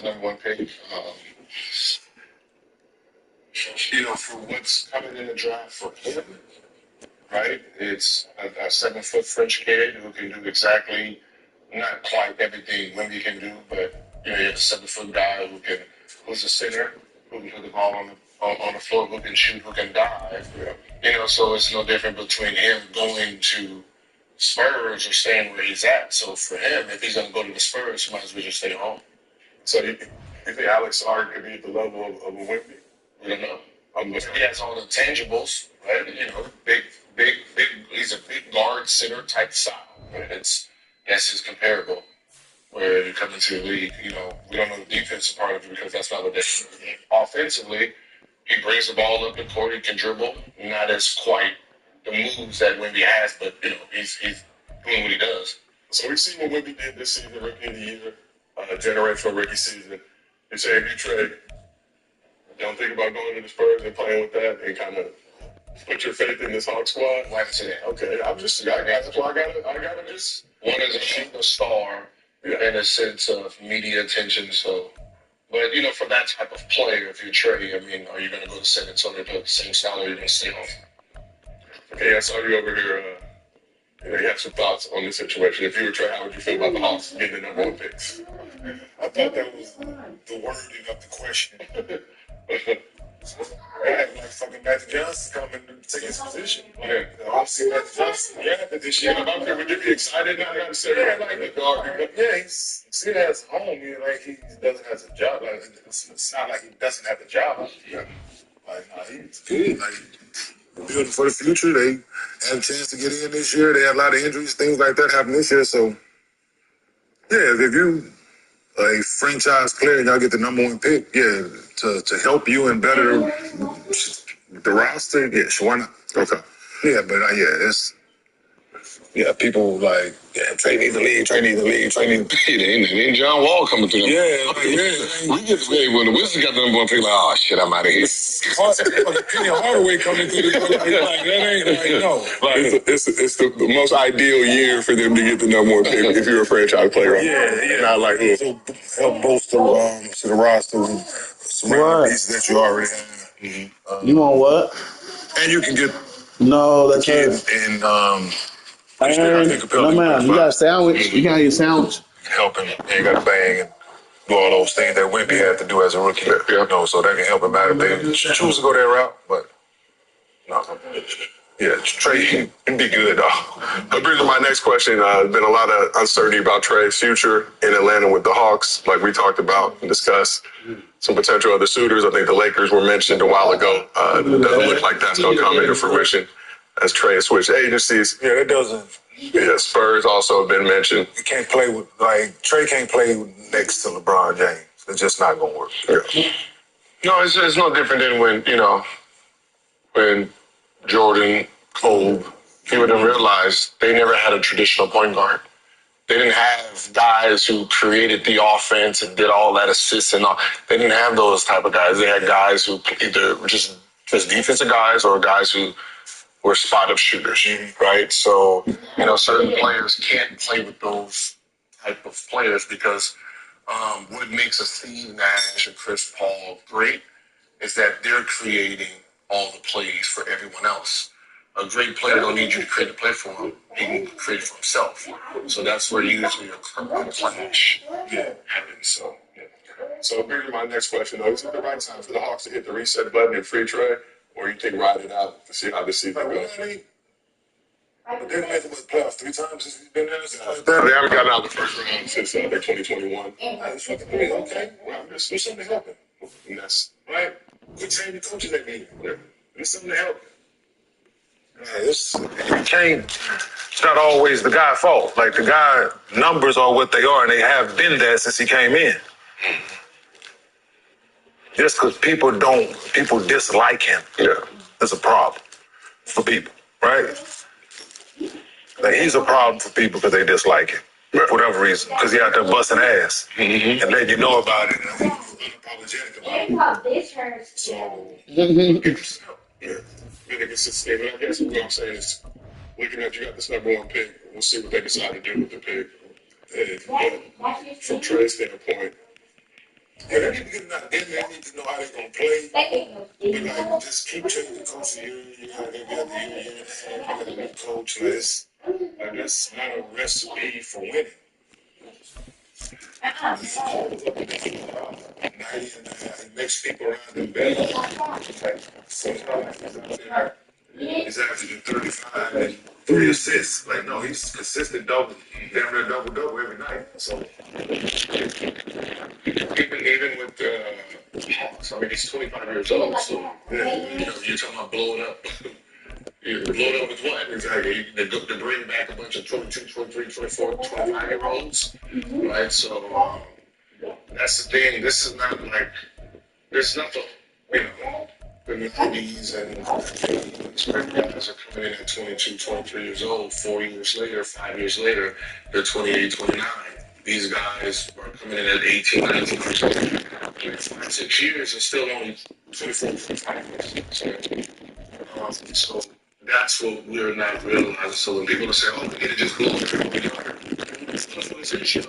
number one pick. For what's coming in the draft for him, right? It's a 7-foot French kid who can do exactly, not quite everything Wemby can do, but you have a 7-foot guy who's a center, who can put the ball on the floor, who can shoot, who can dive. So it's no different between him going to Spurs or staying where he's at. So for him, if he's going to go to the Spurs, he might as well just stay home. So you think Alex Art could be at the level of a Wemby? I don't know. He has all the tangibles, right? Big. He's a big guard center type style. Right? That's his comparable. Where you come into the league, we don't know the defensive part of it because that's not what they're doing. Offensively, he brings the ball up the court. He can dribble. Not as quite the moves that Wemby has, but he's doing what he does. So we see what Wemby did this season, rookie of the year, generational rookie season. You say if you trade, don't think about going to the Spurs and playing with that and kind of put your faith in this Hawk squad. Why say that? Okay, I gotta just. One is a star in a sense of media attention. So, but for that type of player, if you're trading, are you going to go to San Antonio to the same salary? Or are you going to stay home? Okay, I saw you over here. You have some thoughts on this situation. If you were trading, how would you feel about the Hawks getting the number one picks? I thought that was the wording of the question. Like fucking Magic Johnson coming to take his position. Yeah. I don't see Magic Johnson drafted this year. Would you be excited? Not necessarily. Yeah, he still has a home. Like he doesn't have a job. Like it's not like he doesn't have a job. Yeah. He's good. Building for the future. They had a chance to get in this year. They had a lot of injuries, things like that happen this year. So yeah, if you a franchise player and y'all get the number one pick, to help you and better the roster, why not? Okay. Yeah, but it's people Trey needs the league, Trey needs the league. And John Wall coming through them. We get when the Wizards got the number one pick, oh shit, I'm out of here. Penny Hardaway coming through the It's the most ideal year for them to get the number one pick if you're a franchise player. Not like help bolster to the roster with surrounding pieces that you already have. You want what? And you can get the kid and no man, you got a sandwich. You got your sandwich. Help him. You got to bang and do all those things that Wemby had to do as a rookie. So that can help him out if they choose to go that route. But no. Yeah, Trey can be good, though. That brings me to my next question. There's been a lot of uncertainty about Trey's future in Atlanta with the Hawks, like we talked about and discussed. Some potential other suitors. I think the Lakers were mentioned a while ago. It doesn't look like that's going to come into fruition as Trey has switched agencies. Yeah, it doesn't. Yeah, Spurs also have been mentioned. You can't play with, Trey can't play next to LeBron James. It's just not going to work. Yeah. No, it's no different than when Jordan, Kobe, people didn't realize they never had a traditional point guard. They didn't have guys who created the offense and did all that assists and all. They didn't have those type of guys. They had guys who either were just defensive guys or guys who were spot-up shooters, right? So, certain players can't play with those type of players because what makes a Steve Nash and Chris Paul great is that they're creating all the plays for everyone else. A great player don't need you to create a play for him. He can create it for himself. So that's where usually a clash happens. So, So here's my next question, though. Is it the right time for the Hawks to hit the reset button and free Trey? Or you think ride it out to see how this season goes? But they've made the playoffs 3 times since he's been there. They haven't gotten out of the first round since 2021. Okay, well, there's something to help him. And that's right. Quit saying the coaches ain't mean it. There's something to help him. It's not always the guy's fault. The guy numbers are what they are, and they have been there since he came in. Just because people dislike him, that's a problem for people, right? He's a problem for people because they dislike him for whatever reason, because he out there busting ass and letting you know about it and unapologetic about it. So, really consistent. I guess what I'm saying is, looking at you got this number one pick, we'll see what they decide to do with the pick. And from Trey's standpoint, Yeah, they need to get them out there. They need to know how they're gonna play. But like, just keep changing the coach a year. You got every other year, year and a half. You got a new coach. Like that's not a recipe for winning. It makes people around him better. Like, sometimes he's out there. He's averaging 35 and 3 assists. Like, no, he's consistent double, damn near double every night. So even with the Hawks, I mean, he's 25 years old. So you're talking about blowing up. You blow up with what? Exactly. They bring back a bunch of 22, 23, 24, 25-year-olds, right? So that's the thing. This is not like there's nothing, the nineties and guys are coming in at 22, 23 years old. 4 years later, 5 years later, they're 28, 29. These guys are coming in at 18, 19 years old. 5, 6 years and still only 24, 25 years. So that's what we're not realizing. So when people say, "Oh, we need to just go everybody younger," it's an issue.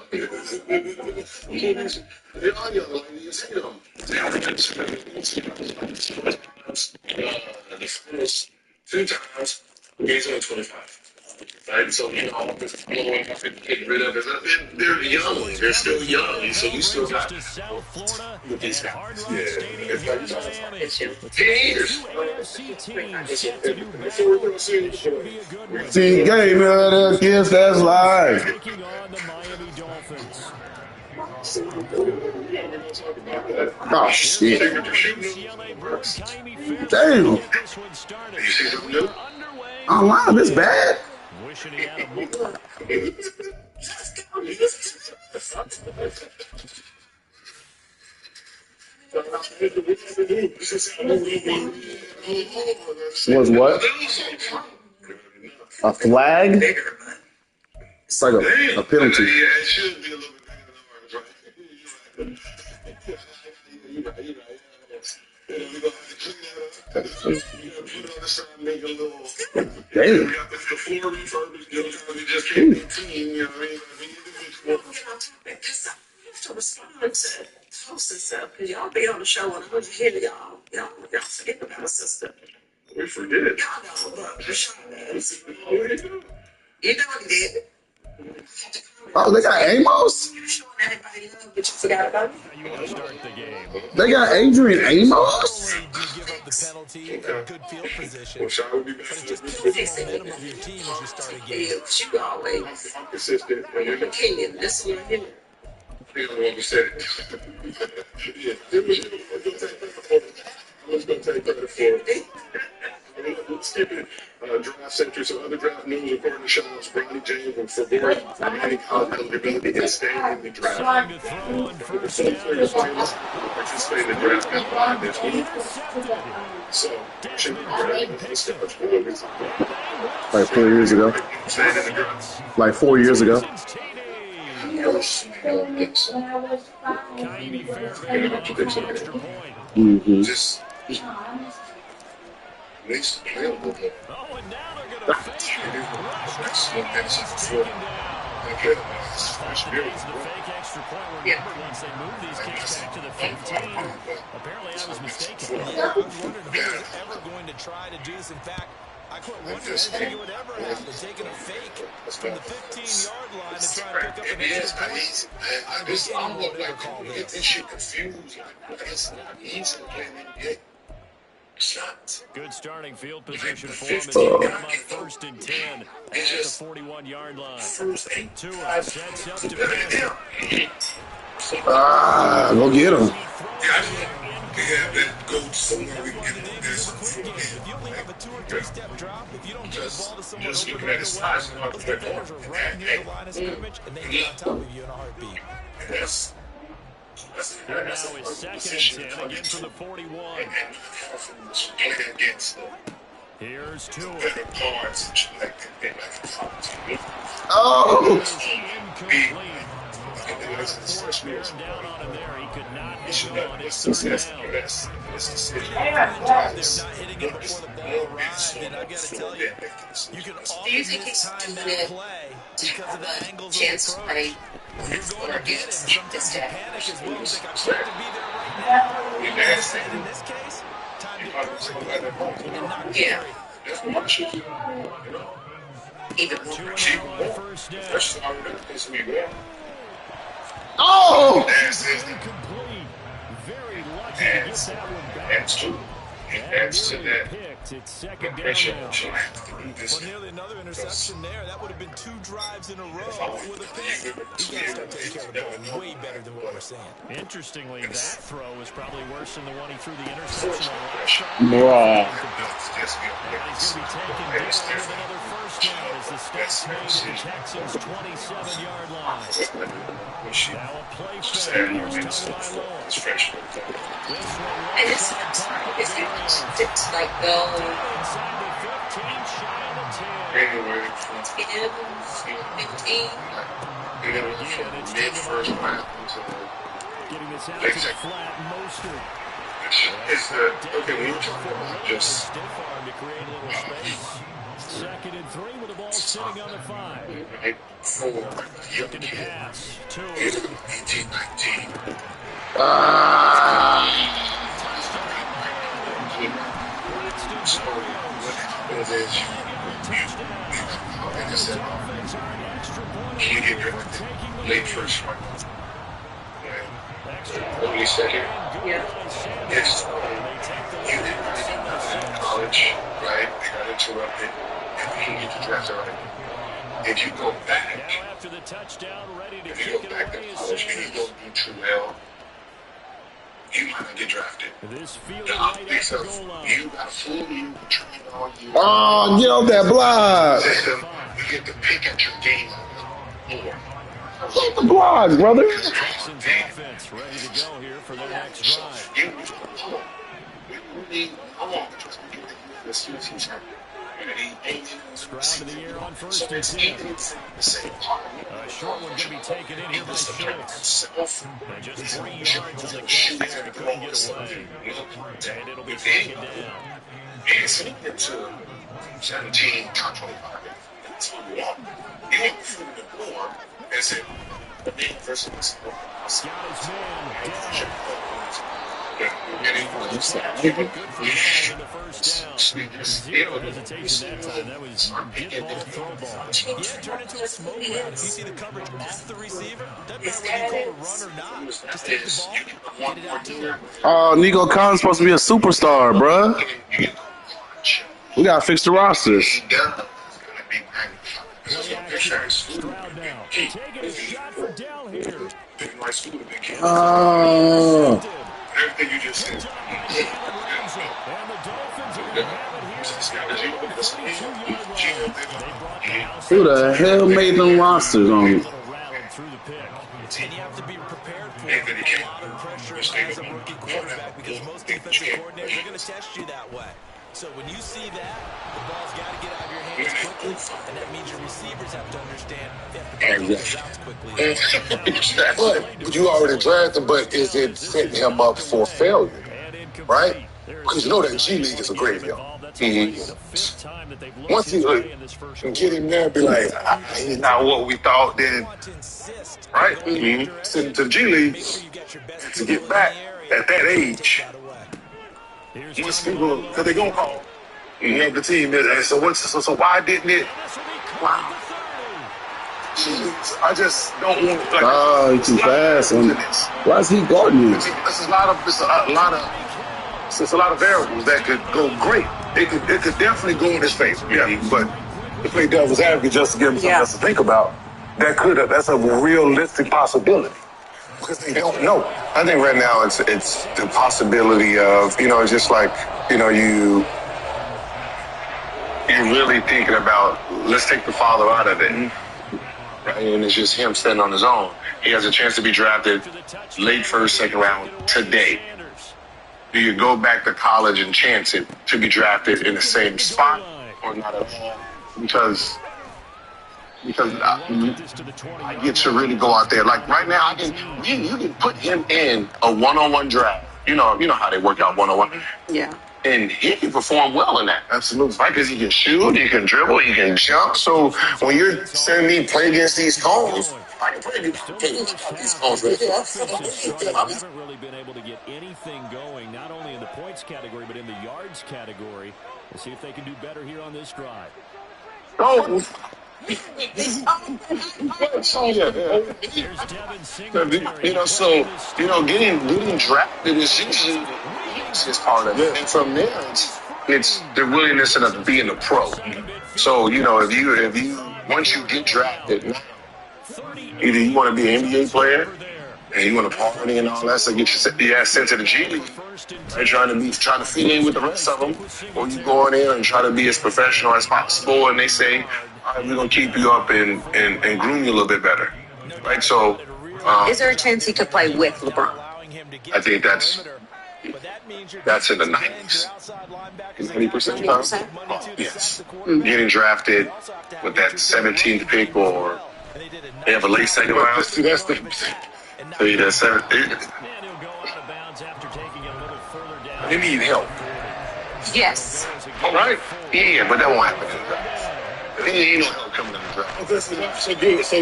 They're all young, like you see them. The first 2 times, he's only 25. Right? So, just blowing up and getting rid of it. They're young. They're still young. So you still got with these guys. Yeah. It's like 10 years. See, game against that's live. Taking on the Miami Dolphins. Oh shit! Damn. Damn! Online, this bad. Wishing he had a more. Was what? A flag? It's like a penalty. Yeah, it should be a little bit we're gonna have to clean that up. Put it on the side and make a little. Damn. We got the floor refurbished. We just can't be team. You know what I mean? Because I have to respond to posts and stuff. Because y'all be on the show and I was hitting y'all forget about a sister. We forget. Y'all know, but Rashawn does. You know he did. Oh, they got Amos? You're showing everybody love, but you forgot about me. You want to start the game. They got Adrian Amos? You give up the penalty, a good field position. Rashawn would be back. But it just kills the momentum of your team as you start a game. Yeah, you always Consistent. the king. This one here. He don't want to say it. Yeah, let's go take credit for it. Let's skip it. Draft Century, so other draft news according to Sean's Bronny James and Fabora remaining college eligibility and staying in the draft. Trying to throw in first Some down. players participate in the draft deadline this week. So, should be ready to discuss. Like 4 years ago. Staying in the draft. Like 4 years ago. Kaimi Fairbairn off the extra point. Mm-hmm. Just needs to play a little bit. Oh, and now they're going to fake it. Is the fake extra point. Remember, once they move these kicks back to the 15, apparently I was mistaken. Yeah, I was wondering who was ever going to try to do this. In fact, I quite wondered anything would ever happen, taking a fake from the 15-yard line to try and pick up an extra point. I don't think anyone would ever call Get this. this shit confused. Like, it's not easy to play in the NBA. It's not. Good starting field position for him as he come up first and 10 at the 41-yard line. First 8 Tua sets up to pass. Ah, go get him. Yeah, that goes somewhere we get It's a quick game. If you only have a 2 or 3 step drop, if you don't get the ball to someone just over looking at his size, those defenders are right near the line of scrimmage, and they get on top of you in a heartbeat. That's Here now is second and 10 again from the 41. and playing against the Here's Tua. better cards and shit like that. Oh! Incomplete. Fourth down down on him there. He could not hit him on his third down. They're not hitting it before the ball arrives, and I got to tell you, you can often mistime that play because of the angles of Chance to approach. play You're going to get it, and sometimes you panic as well. You think, I've got to be And in this case, timed it perfectly. He did not Yeah. carry. Even more. 2 and out on first down. Oh! Incomplete. Very lucky to get that one back. Adds to Nearly that picked. It's second down pressure now. that you have to do this. Well, nearly another interception there. That would have been 2 drives in a row with a pick. He's got to start taking care of the ball way better than what we're saying. Interestingly, that throw is probably worse than the one he threw the interception on last time. Bruh. And he's going to be taken down with another first down as the stop's made at the Texans' 27-yard line. Now a play fake. Here's Tagovailoa. This one And right it's side sorry, pocket. it's like go Inside the 15, shy of the 10. 10, 15. Mid-first round. Getting this out to the flat, Mostert. It's okay, when you're talking about just Stiff arm to create a little space. Second and 3 with the ball sitting on the 5. right for Looking to pass. 2. 18, 19. So what happens is like I said, you get drafted late first round. Early second. Yeah. It's you didn't really do nothing in college, right? They got interrupted, and you get drafted right. If you go back, Now after the touchdown, ready to if you kick go it back to away is college and you Sanders. don't do too well, you might not get drafted. This field The right at optics the of goal line. you got full you train all year. Oh, get off that block. System, you get to pick at your game more. Get the blocks, brother. Texans offense ready to go here for their next drive. You really, I want to just get the season. Ground to the air on first and 10. Short one going to be taken in here by Schultz. And just 3 yards on the catch there. He couldn't get away. And it'll be second down. It's into 17, top 25. That's what you want. You want to food the door and say, the name versus Got his man down. Good for the first down. Zero hesitation that time. That was get ball, throw ball. Yeah, turn into a smoke route. If you see the coverage off the receiver, doesn't matter whether you call a run or not. Just take the ball, get it out to him. Oh, Nico Collins supposed to be a superstar, bruh. We gotta fix the rosters. Stroud now. Taking a shot for down here. Oh. Everything you just said. And the Dolphins are going to have it here. Who the hell made them rosters on you? Little rattled through the pick. And you have to be prepared for a lot of pressure as a rookie quarterback because most defensive coordinators are going to test you that way. So when you see that, the ball's got to get out of your hands quickly, and that means your receivers have to understand they have to those routes quickly. But you already drafted, but is it setting him up for failure? Right? Because you know that G League is a graveyard. Once you get him there and be like, he's not what we thought, then, right? Send him to the G League to get back at that age. Once people, because they're going to call. You have the team. So why didn't it? Wow. I just don't want to. Oh, he's too fast. Why is he guarding you? It's a lot of variables that could go great. It could definitely go in his favor. Yeah, but to play devil's advocate just to give him something else to think about, that's a realistic possibility. Because they don't know. I think right now it's the possibility of, just like, you're really thinking about, let's take the father out of it. Right? And it's just him standing on his own. He has a chance to be drafted late first, second round today. Do you go back to college and chance it to be drafted in the same spot or not at all? Because I get to really go out there. Like right now, you can put him in a one-on-one draft. You know how they work out one-on-one. Yeah. And he can perform well in that. Absolutely. Right? Because he can shoot, he can dribble, he can jump. So when you're sending me play against these cones, I can pray you Still pay the first these half. phones. Offense has started. Haven't really been able to get anything going, not only in the points category, but in the yards category. We'll see if they can do better here on this drive. Oh, Here's Devin Singletary. you know, so getting drafted is usually the easiest part of it, and from there it's the willingness to be in the pro. So if you once you get drafted, either you want to be an NBA player and you want to party and all that, so get your ass sent to the G League, right? Trying to fit in with the rest of them, or you go in there and try to be as professional as possible, and they say, all right, we're gonna keep you up and groom you a little bit better, right? So, is there a chance he could play with LeBron? I think that's in the 90s. 90%. Yes. Getting drafted with that 17th pick, or they have a late second round. That's the. So that's 7. They need help. Yes. All right. Yeah, but that won't happen in the draft. There ain't no help coming in the draft. So good. So,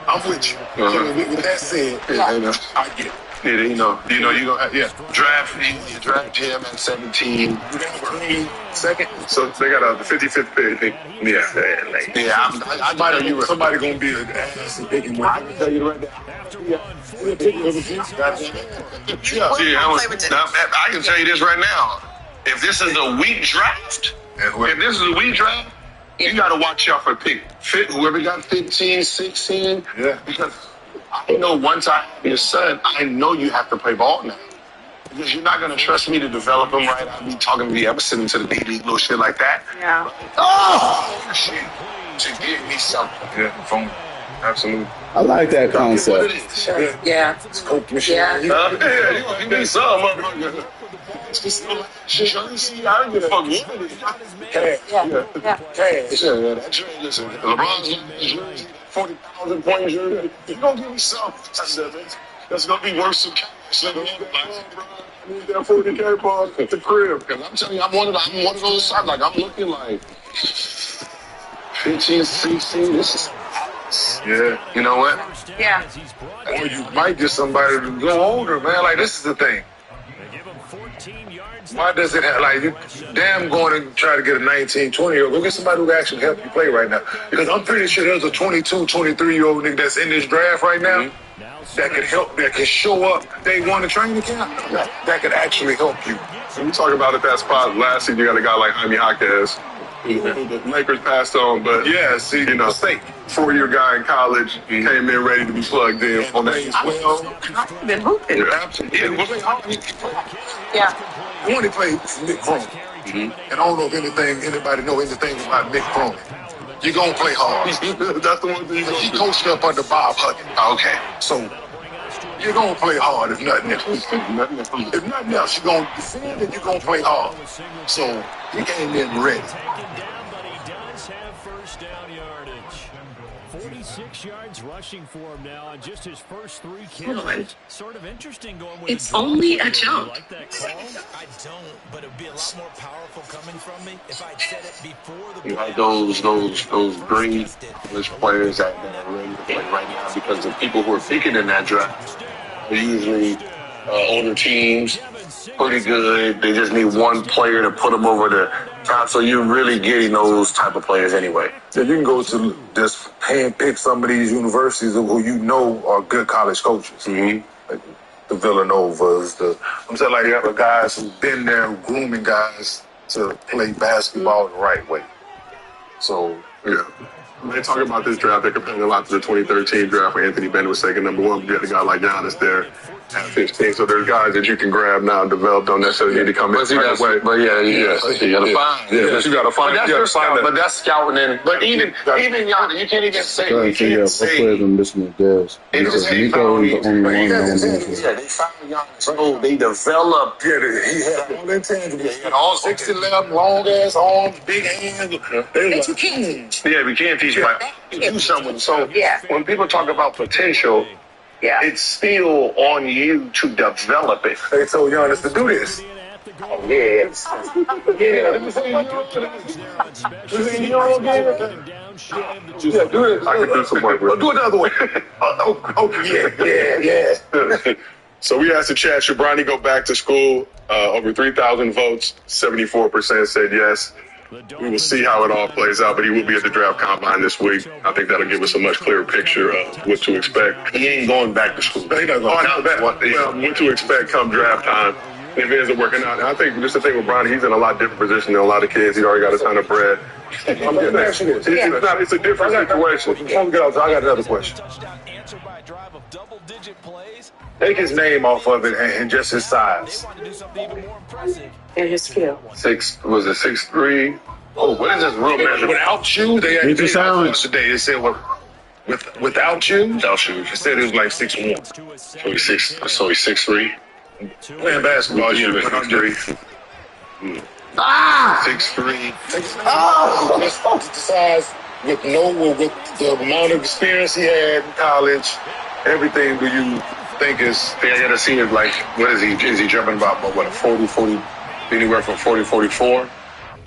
I'm with you. With that said, I get it. Yeah, you gonna draft him at 17. Second. So they got the 55th pick. I might have you. Somebody gonna be an ass and picking one. I can tell you right now. I can tell you this right now. If this is a weak draft, you got to watch out for pick. Whoever got 15, 16. Yeah. Because I know once I have your son, I know you have to play ball now. Because you're not going to trust me to develop him right. I'll be talking to you, ever send him to the B League, little shit like that. Yeah. Oh, shit. To give me something. Yeah, absolutely. I like that What concept. it is. Yeah. It's Coke machine. Yeah. You need some, motherfucker. It's just shit. I don't give a fuck. Cash. Yeah. Cash. Yeah, that jersey, listen, LeBron's jersey, 40,000 point jersey. You gonna give me something. That's gonna be worth some cash. I need that 40K ball at the crib. Because I'm telling you, I'm one of those sides. Like, I'm looking like 15, 16. This is. Yeah. You know what? Yeah. Or you might get somebody to go older, man. Like, this is the thing. Why does it have, like, you damn going to try to get a 19, 20-year-old? Go get somebody who can actually help you play right now. Because I'm pretty sure there's a 22, 23-year-old nigga that's in this draft right now that can help, that can show up day one in training camp, that can actually help you. When we talk about at that spot, last season you got a guy like Jaime Jaquez. The Lakers passed on, but Yeah, see, state 4-year guy in college came in ready to be plugged in on that. I've been hooping. Yeah. I want to play Nick Cronin. And I don't know if anybody know anything about Nick Cronin. You're going to play hard. That's the one thing you're He going to coached up under Bob Huggins. Okay. So you're going to play hard if nothing else. If nothing else, you're going to defend and you're going to play hard. So he came in ready. 46 yards rushing for him now on just his first 3 carries. Sort of interesting going with It's only a jump. Like that call? I don't, but it would be a lot more powerful coming from me if I'd said it before the You like those green English players that are ready to play right now, because the people who are picking in that draft are usually older teams, pretty good. They just need one player to put them over the top. So you're really getting those type of players anyway. So you can go to just hand pick some of these universities who you know are good college coaches. Mm-hmm. Like the Villanovas, I'm saying, like, you have guys who've been there grooming guys to play basketball the right way. So, yeah. When they talk about this draft, they're comparing a lot to the 2013 draft where Anthony Bennett was taken number 1. You had a guy like Giannis there at 15. So there's guys that you can grab now and develop, don't necessarily need to come in right away. But you gotta find. Yeah, you gotta find. But that's find but that's scouting in. But even Giannis, you can't even say. You can't say. They just say Nico is the only one. they found Giannis. Oh, they developed. yeah, he had all intangibles. He had all 60 left, long ass arms, big hands. But you can't. Yeah, we can't teach you. Do something. So Yeah. when people talk about potential, Yeah. it's still on you to develop it. They told Giannis to do this. Oh, yeah. Yeah. round shy of the Yeah, do it. I can do some work with it. Do it the other way. Yeah. So we asked the chat, should Bronny go back to school? Over 3,000 votes, 74% said yes. We will see how it all plays out, but he will be at the draft combine this week. I think that'll give us a much clearer picture of what to expect. He ain't going back to school. I know that. What to expect come draft time. If it isn't working out, and I think just the thing with Bronny, he's in a lot different position than a lot of kids. He's already got a ton of bread. It's a different situation. I got another question. Take his name off of it and just his size. And his skill. 6'3"? Oh, what is this real measure? Without shoes, they Eat your sandwich. today. They said without shoes. Without shoes. They said it was like 6'1". So he's 6'3". Playing basketball, you Yeah, should be 6'3". 6'3". Just the size with the amount of experience he had in college, everything. Do you think is? I gotta see it. Like, what is he? Is he jumping about what, 40, anywhere from 40, 44?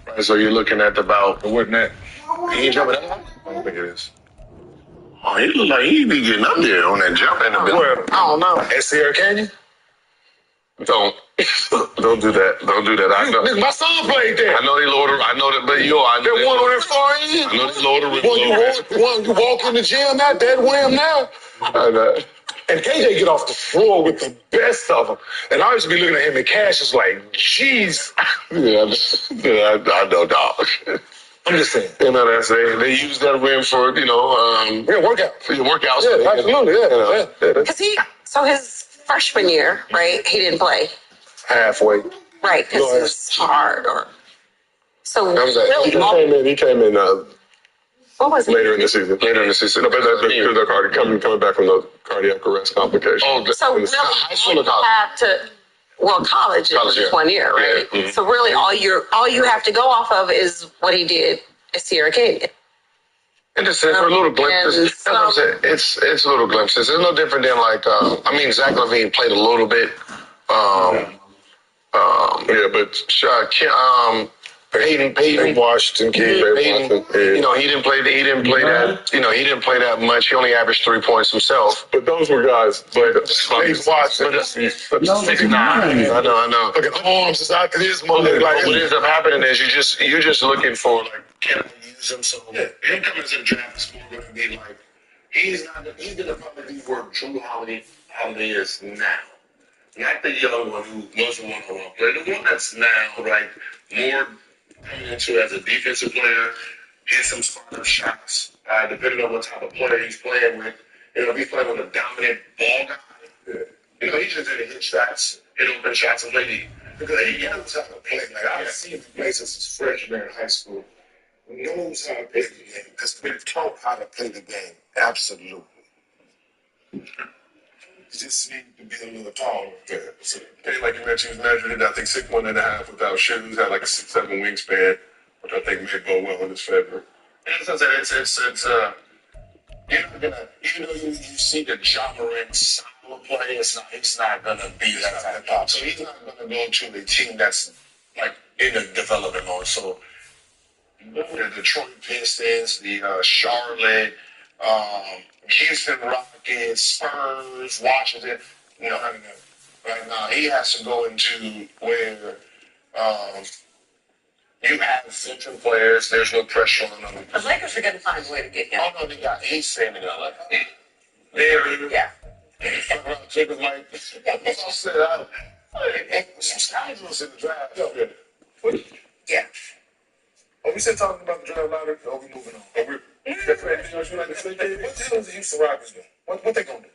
Right, so you're looking at about Wasn't that? he ain't jumping that high? I don't think it is. Oh, he look like he be getting up there on that jump in a bit. Well, I don't know. at Sierra Canyon. Don't do that. Don't do that. I know. Nigga, my son played there. I know they lower the. I know that, but I know That one on that far end. I know they lower the. One you walk in the gym at that whim now. And KJ get off the floor with the best of them. And I used to be looking at him and Cash is like, jeez. Yeah, I know, dog. I'm just saying. You know, they use that rim for Workout. for your workouts. Yeah, absolutely. Yeah. So his freshman year, right? He didn't play. Halfway. Right, because it's hard so That was that. really He came in what was it? later in the season. No, but coming back from the cardiac arrest complication. So really high school all or you college? have to college is yeah. 1 year, right? Yeah, mhm. So really all you have to go off of is what he did at Sierra Canyon. And it's a little glimpses. That's what I'm saying. It's little glimpses. It's no different than like Zach LaVine played a little bit. Peyton Washington kid. Peyton, he didn't play that. He didn't play that much. He only averaged 3 points himself. But those were guys. But Washington. 69. I know. Look at the arms is out to this mother. Like what ends up happening is you're just looking for like, can I use him? So him coming to the draft is more going to be like he's going to probably be where Drew Holiday is now. Not the young one who was a one-on-one player. The one that's now like more coming into as a defensive player, hit some startup shots. Depending on what type of player he's playing with. If he's playing with a dominant ball guy, he just didn't hit shots, hit open shots and play. Because he knows how to play. Like I've seen him play since his freshman in high school. He knows how to play the game. Has been taught how to play the game. Absolutely. He just needs to be a little taller. Yeah. So, like you mentioned, he was measured at, I think, 6'1.5" without shoes, had like a 6'7" wingspan, which I think may go well in his favor. It's you're not gonna, even though you see the John Morant style of play, he's not gonna be that type of top. So he's not gonna go to a team that's like in a development mode. So the Detroit Pistons, the Charlotte, Houston Rockets, Spurs, Washington, right now he has to go into where you have veteran players. There's no pressure on them. The Lakers are going to find a way to get him. Oh no, he's staying in LA. There, Yeah. Jacob Mike. I said, some schedules in the draft. Yeah. Are we still talking about the draft lottery? Or are we moving on? Anything else you like to say, David? What the hell is the Houston Rockets doing? What they gonna do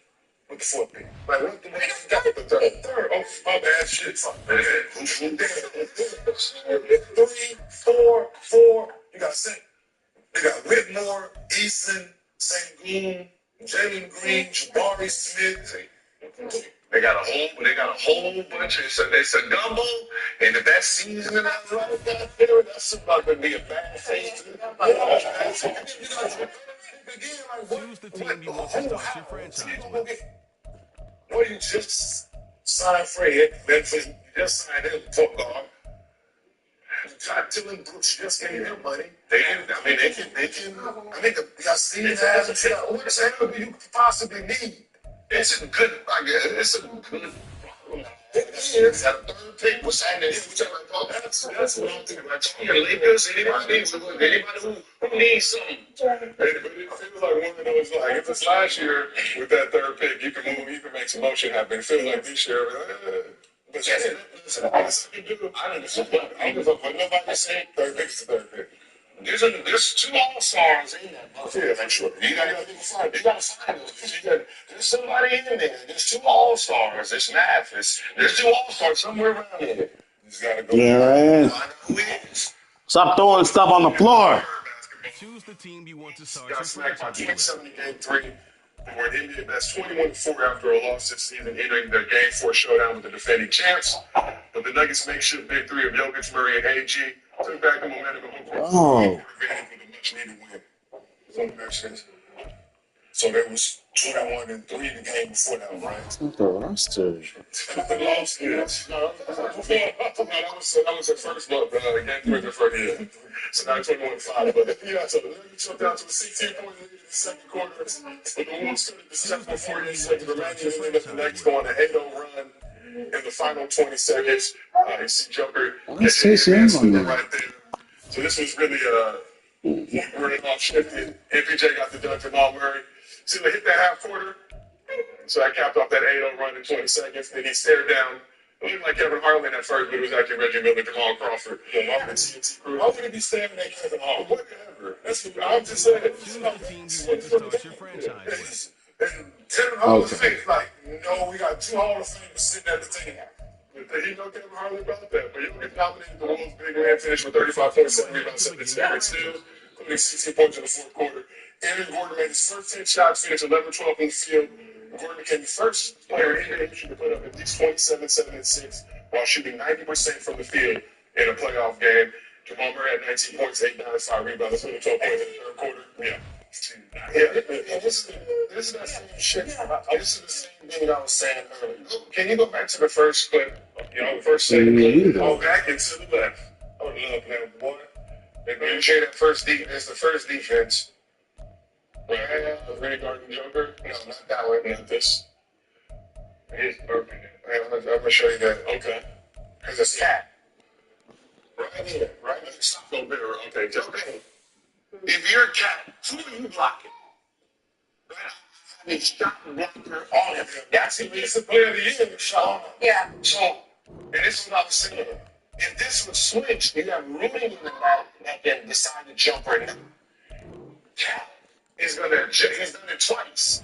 with the fourth pick? Like what the got the third? Oh, my bad. Shit. 3, 4. You got St. You got Whitmore, Eason, Sengun, Jalen Green, Jabari Smith. They got a whole bunch of it's a gumbo, and if that season is right there, that's about to be a bad season. Who's the team you want to start your franchise with? What you just signed Fred? You just signed him for guard. Dylan Brooks just gave them money. They can. I think y'all seen it as what the hell do you possibly need? It's a good. It's a good. It's a third pick. What's happening? That's what I'm thinking. Like Lakers, anybody who needs something. But it feels like one of those. Like if it's last year with that third pick, you can move, you can make some motion happen. It feels like this year. But listen, I don't give a fuck what nobody say. Third pick is the third pick. There's two all-stars in that motherfucker. Make sure you gotta find those. There's somebody in there. There's two all-stars. There's math. There's two all-stars somewhere around here. You just gotta go. Yeah, right. Find out who it is. Stop throwing stuff on the floor. Choose the team you want to start Got your smacked by franchise with. 27 in game 3. They were an NBA best 21-4 after a loss this season, entering their game 4 showdown with the defending champs. But the Nuggets' makeshift big three of Jokic, Murray, and AG took back the momentum of home court advantage with a much-needed win. So the next is. So there was 21-3 in the game before that, right? The roster. The loss is. No, that was the first month. Game 3 the first year. So now 21-5. But yeah, so the Nuggets jumped out to a 16-point lead in the second quarter. But the Wolves stood at the 7-48 seconds remaining, and then the Nuggets go on an 8-0 run in the final 20 seconds. You see Joker right there. So this was really off shifted. MPJ got the dunk for Jamal Murray. So they hit that half quarter. So I capped off that 8-0 run in 20 seconds. Then he stared down. It looked like Kevin Harlan at first, but it was actually Reggie Miller, Jamal Crawford. Why would he be staring at Kevin Harlan? Whatever. That's what I'm just saying. Choose the team you want to start your franchise with. And Kevin Harlan thinks like, no, we got 2 Hall of Famers sitting at the table. But he know Kevin Harlan about that. But you get dominated the Wolves' big man finish with 35 points, 7 rebounds, 7 assists, including 60 points in the fourth quarter. Aaron Gordon made his first 10 shots, finished 11-12 in the field. Gordon became the first player in NBA history to put up at least 27, 7, and 6 while shooting 90% from the field in a playoff game. Jamal Murray had 19 points, 8, 9, 5 rebounds, 12 points in the third quarter. This is that same shit. This is the same thing I was saying earlier. Can you go back to the first clip? The first second clip. Go back and to the left. I would love that, boy. They share that first defense, the first defense. Right, Ray Garden Joker. No, not that one. Not this. He's burping it. I'm gonna show you that. Okay. Because it's cat. Right here. Right here. Stop over there. Okay, Joker. If you're a cat, who are you blocking? Right? I mean, shot blocker on him. That's who he's the player of the year, Sean. Yeah. So, and this is what I was saying. If this was switched, you have Rudy in the back that can decide to jump or not. Cat. He's done it twice.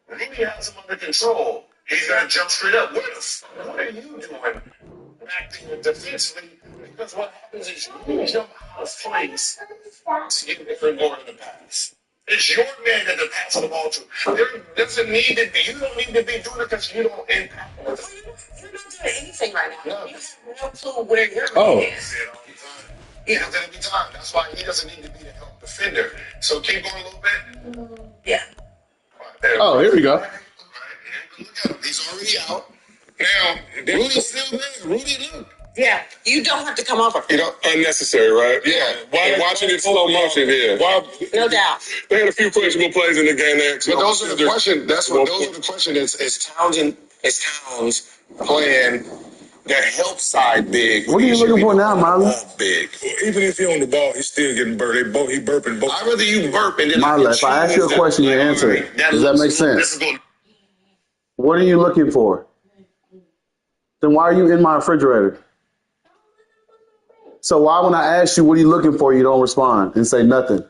Rudy has him under control. He's gonna jump straight up. What are you doing back there defensively? Because what happens is you jump out of place to get Aaron Gordon to pass. It's your man that they're passing the ball to. There doesn't need to be. You don't need to be doing it because you don't impact it. You're not doing anything right now. No. You have no clue where your man is. Yeah, every time. That's why he doesn't need to be the help defender. So keep going a little bit. Yeah. Oh, here we go. Look at him. He's already out. Now, Rudy's still there. Rudy, look. Yeah. You don't have to come over. Unnecessary, right? Yeah. Watching it in slow motion here. No doubt. They had a few questionable plays in the game there. But those are the questions. Those are the questions. Is Towns playing the help side big? What are you looking for now, Marlon? Big. Even if he's on the ball, he's still getting burped. He burping both. I'd rather you burp and then Marlon, if I ask you a question, you answer it. Does that make sense? What are you looking for? Then why are you in my refrigerator? So why when I ask you what are you looking for, you don't respond and say nothing?